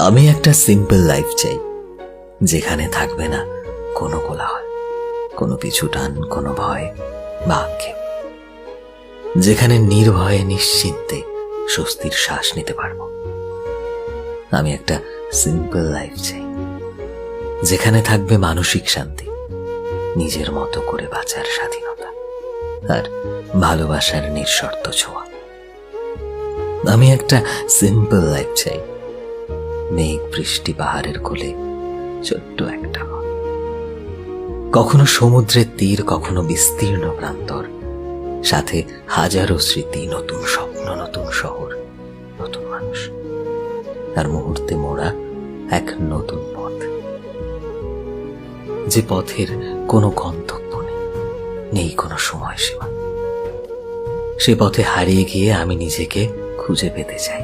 আমি একটা simple life চাই, যেখানে থাকবে না কোনো কোলাহল, কোনো পিছুটান, কোনো ভয় বা আক্ষেপ, যেখানে নির্ভয়ে নিশ্চিন্তে স্বস্তির শ্বাস নিতে পারবো। আমি একটা সিম্পল লাইফ চাই, যেখানে থাকবে মানসিক শান্তি, নিজের মতো করে বাঁচার স্বাধীনতা আর ভালোবাসার নিঃশর্ত ছোঁয়া। আমি একটা সিম্পল লাইফ চাই, মেঘ বৃষ্টি পাহাড়ের কোলে ছোট্ট একটা মন, কখনো সমুদ্রের তীর, কখনো বিস্তীর্ণ প্রান্তর, সাথে হাজারো স্মৃতি, নতুন স্বপ্ন, নতুন শহর, নতুন মানুষ, আর মুহূর্তে মোড়া এক নতুন পথ, যে পথের কোনো গন্তব্য নেই, নেই কোনো সময়সীমা। সে পথে হারিয়ে গিয়ে আমি নিজেকে খুঁজে পেতে চাই।